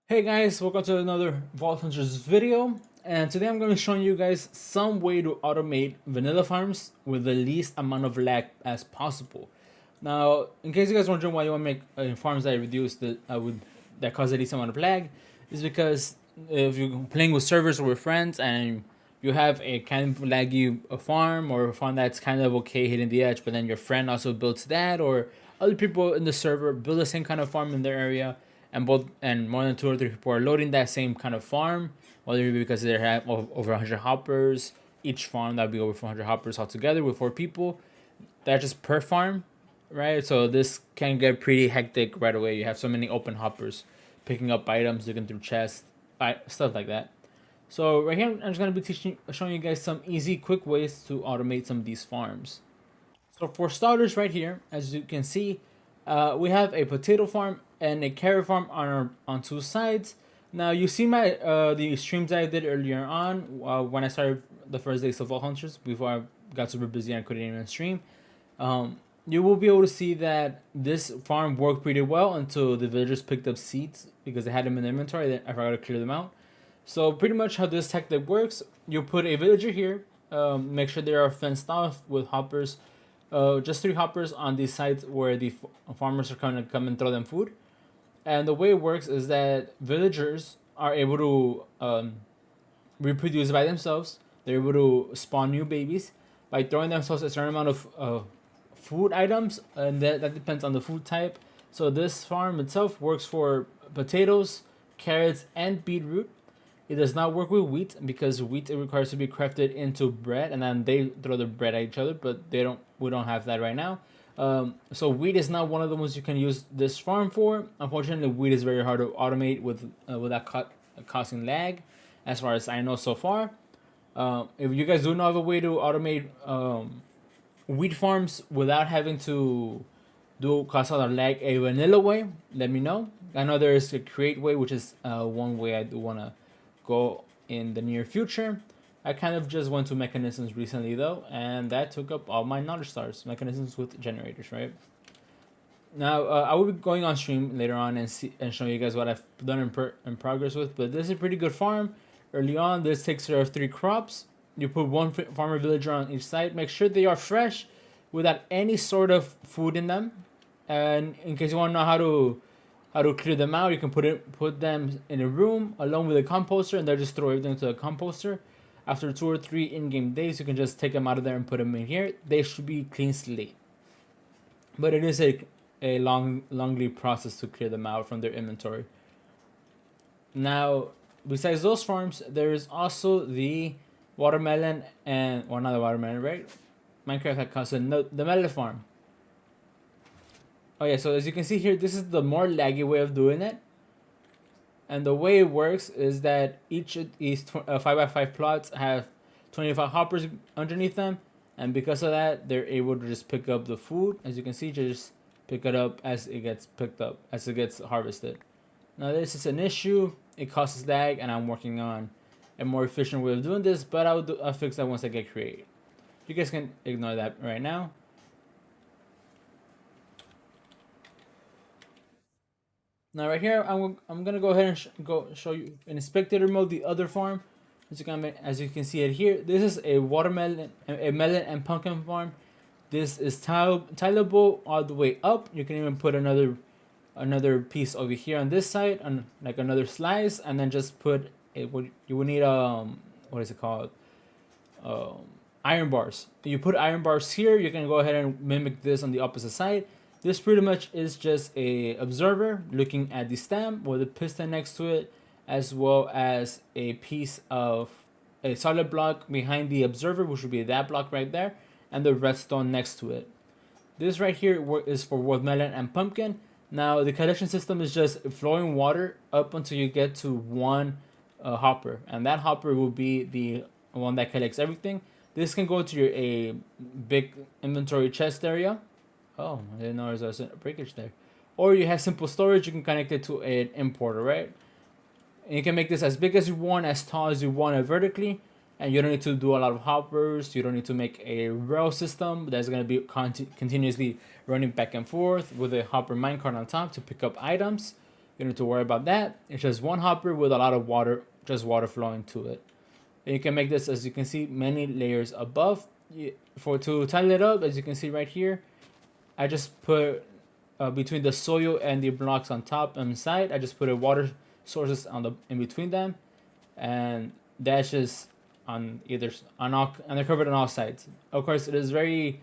Hey guys, welcome to another Vault Hunters video, and today I'm going to be showing you guys some way to automate vanilla farms with the least amount of lag as possible. Now, in case you guys wondering why you want to make farms that reduce that cause the least amount of lag, is because if you're playing with servers or with friends and you have a kind of laggy farm or a farm that's kind of okay hitting the edge, but then your friend also builds that, or other people in the server build the same kind of farm in their area, and more than two or three people are loading that same kind of farm, whether it be because they have over 100 hoppers each farm, that would be over 400 hoppers altogether with four people. That's just per farm, right? So this can get pretty hectic right away. You have so many open hoppers picking up items, looking through chests, stuff like that. So right here, I'm just gonna be showing you guys some easy, quick ways to automate some of these farms. So for starters, right here, as you can see, we have a potato farm and a carrot farm on two sides. Now you see my the streams that I did earlier on when I started the first days of Vault Hunters before I got super busy and I couldn't even stream. You will be able to see that this farm worked pretty well until the villagers picked up seeds because they had them in the inventory. Then I forgot to clear them out. So pretty much how this tactic works, you put a villager here, make sure they are fenced off with hoppers, just three hoppers on these sites where the farmers are going to come and throw them food. And the way it works is that villagers are able to reproduce by themselves. They're able to spawn new babies by throwing themselves a certain amount of food items, and that depends on the food type. So this farm itself works for potatoes, carrots, and beetroot. It does not work with wheat because wheat it requires to be crafted into bread, and then they throw the bread at each other. But they don't. We don't have that right now. So wheat is not one of the ones you can use this farm for. Unfortunately, wheat is very hard to automate without causing lag, as far as I know so far. If you guys do know of a way to automate wheat farms without having to do cause a lot of lag a vanilla way, let me know. I know there is a create way, which is one way I do want to go in the near future. I kind of just went to mechanisms recently though, and that took up all my knowledge stars. Mechanisms with generators, right? Now I will be going on stream later on and showing you guys what I've done in progress with. But this is a pretty good farm. Early on, this takes care of three crops. You put one farmer villager on each side. Make sure they are fresh, without any sort of food in them. And in case you want to know how to clear them out, you can put them in a room along with a composter, and they'll just throw everything to a composter. After 2 or 3 in-game days, you can just take them out of there and put them in here. They should be clean slate. But it is a longly process to clear them out from their inventory. Now, besides those farms, there is also the watermelon and or not the watermelon, right? Minecraft had cousin the melon farm. Oh yeah, so as you can see here, this is the more laggy way of doing it. And the way it works is that each of these 5x5 plots have 25 hoppers underneath them, and because of that, they're able to just pick up the food. As you can see, just pick it up as it gets picked up, as it gets harvested. Now this is an issue. It causes lag, and I'm working on a more efficient way of doing this, but I'll fix that once I get created. You guys can ignore that right now. Now right here, I'm gonna go ahead and show you in spectator mode the other farm. As you can see it here, this is a watermelon, a melon and pumpkin farm. This is tileable all the way up. You can even put another piece over here on this side, on like another slice, and then just put a, what you would need what is it called, iron bars. If you put iron bars here, you can go ahead and mimic this on the opposite side. This pretty much is just a observer looking at the stem with a piston next to it, as well as a piece of a solid block behind the observer, which would be that block right there, and the redstone next to it. This right here is for watermelon and pumpkin. Now the collection system is just flowing water up until you get to one hopper, and that hopper will be the one that collects everything. This can go to your a big inventory chest area. Oh, I didn't know there was a breakage there. Or you have simple storage, you can connect it to an importer, right? And you can make this as big as you want, as tall as you want it vertically. And you don't need to do a lot of hoppers. You don't need to make a rail system that's going to be continuously running back and forth with a hopper minecart on top to pick up items. You don't need to worry about that. It's just one hopper with a lot of water, just water flowing to it. And you can make this, as you can see, many layers above. For to tighten it up, as you can see right here, I just put between the soil and the blocks on top and side, I just put a water sources on the in between them, and that's just on either on all, and they're covered on all sides. Of course, it is very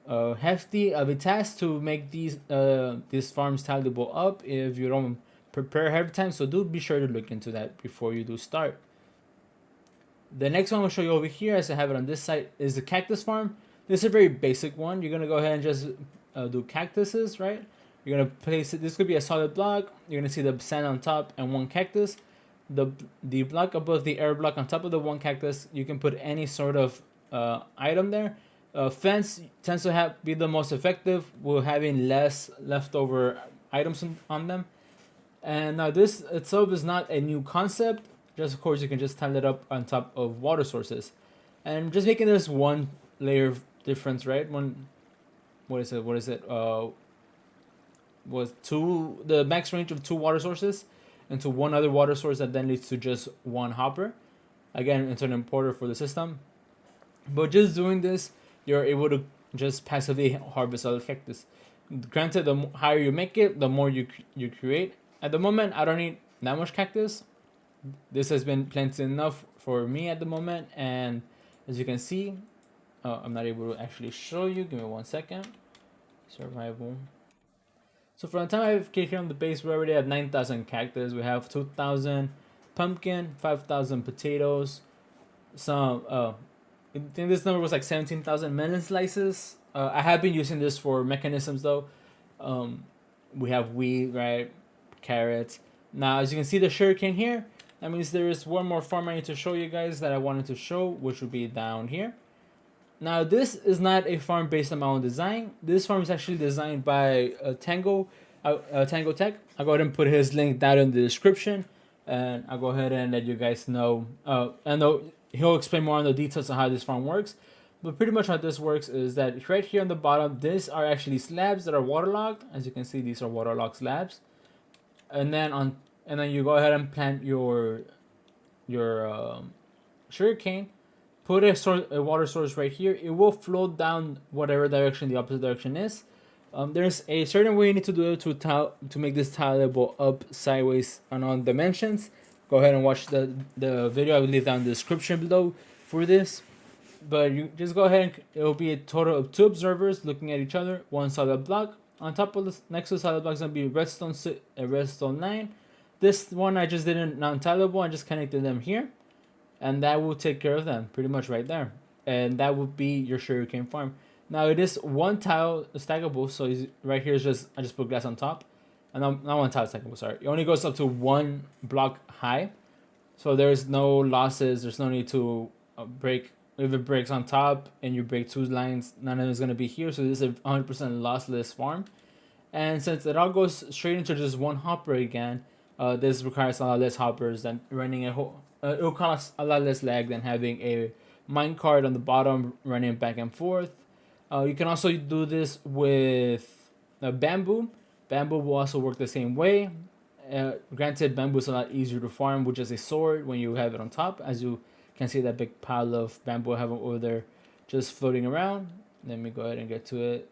hefty of a task to make these farms tileable up if you don't prepare ahead of time. So do be sure to look into that before you do start. The next one I'll show you over here, as I have it on this side, is the cactus farm. This is a very basic one. You're gonna go ahead and just do cactuses, right? You're gonna place it. This could be a solid block. You're gonna see the sand on top and one cactus. The block above the air block on top of the one cactus, you can put any sort of item there. Fence tends to be the most effective, with having less leftover items on them. And now this itself is not a new concept. Just of course you can just tile it up on top of water sources, and just making this one layer of difference, right? One, what is it? Was the max range of 2 water sources into one other water source that then leads to just one hopper. Again, it's an importer for the system. But just doing this, you're able to just passively harvest other cactus. Granted, the higher you make it, the more you create. At the moment, I don't need that much cactus. This has been plenty enough for me at the moment, and as you can see, I'm not able to actually show you. Give me 1 second. Survival. So for the time I've here on the base, we already have 9,000 cactus. We have 2,000 pumpkin, 5,000 potatoes. Some I think this number was like 17,000 melon slices. I have been using this for mechanisms though. We have wheat, right? Carrots. Now, as you can see, the sugarcane here. That means there is one more farm I need to show you guys that I wanted to show, which would be down here. Now, this is not a farm based on my own design. This farm is actually designed by Tango Tech. I'll go ahead and put his link down in the description, and I'll go ahead and let you guys know. And he'll explain more on the details of how this farm works. But pretty much how this works is that right here on the bottom, these are actually slabs that are waterlogged. As you can see, these are waterlogged slabs. And then you go ahead and plant your sugarcane. Put a water source right here. It will flow down whatever direction the opposite direction is. There's a certain way you need to do it to make this tileable up, sideways, and on dimensions. Go ahead and watch the video. I will leave down in the description below for this. But you just go ahead and it will be a total of 2 observers looking at each other. One solid block. On top of this, next to the solid block is going to be redstone 9. This one I just didn't non-tileable. I just connected them here. And that will take care of them pretty much right there. And that would be your sugarcane farm. Now it is 1 tile stackable. So right here is just, I just put glass on top. And not 1 tile stackable, sorry. It only goes up to 1 block high. So there's no losses. There's no need to break. If it breaks on top and you break 2 lines, none of it is going to be here. So this is a 100% lossless farm. And since it all goes straight into just 1 hopper again, this requires a lot less hoppers than running a whole. It will cost a lot less lag than having a minecart on the bottom running back and forth. You can also do this with bamboo. Bamboo will also work the same way. Granted, bamboo is a lot easier to farm with just a sword when you have it on top. As you can see that big pile of bamboo I have over there just floating around. Let me go ahead and get to it.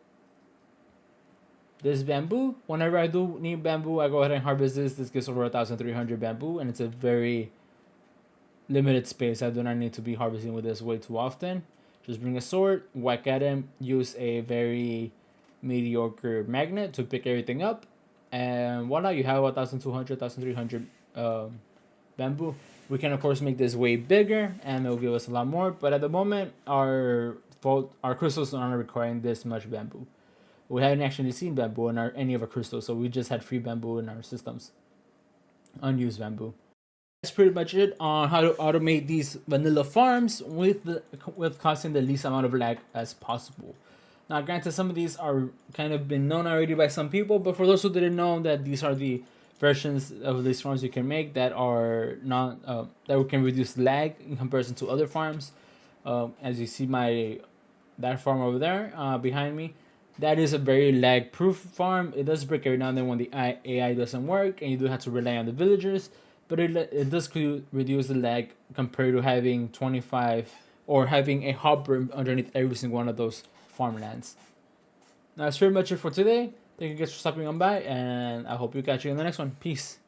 This bamboo, whenever I do need bamboo, I go ahead and harvest this. This gives over 1,300 bamboo, and it's a very limited space. I do not need to be harvesting with this way too often. Just bring a sword, whack at him, use a very mediocre magnet to pick everything up, and voila, you have 1,200, 1,300 bamboo. We can of course make this way bigger, and it'll give us a lot more. But at the moment, our crystals aren't requiring this much bamboo. We haven't actually seen bamboo in any of our crystals, so we just had free bamboo in our systems, unused bamboo. That's pretty much it on how to automate these vanilla farms with causing the least amount of lag as possible. Now, granted, some of these are kind of been known already by some people, but for those who didn't know, that these are the versions of these farms you can make that are not that can reduce lag in comparison to other farms. As you see that farm over there behind me, that is a very lag-proof farm. It does break every now and then when the AI doesn't work, and you do have to rely on the villagers. But it does reduce the lag compared to having 25 or having a hopper underneath every single one of those farmlands. Now that's pretty much it for today. Thank you guys for stopping on by, and I hope you catch you in the next one. Peace.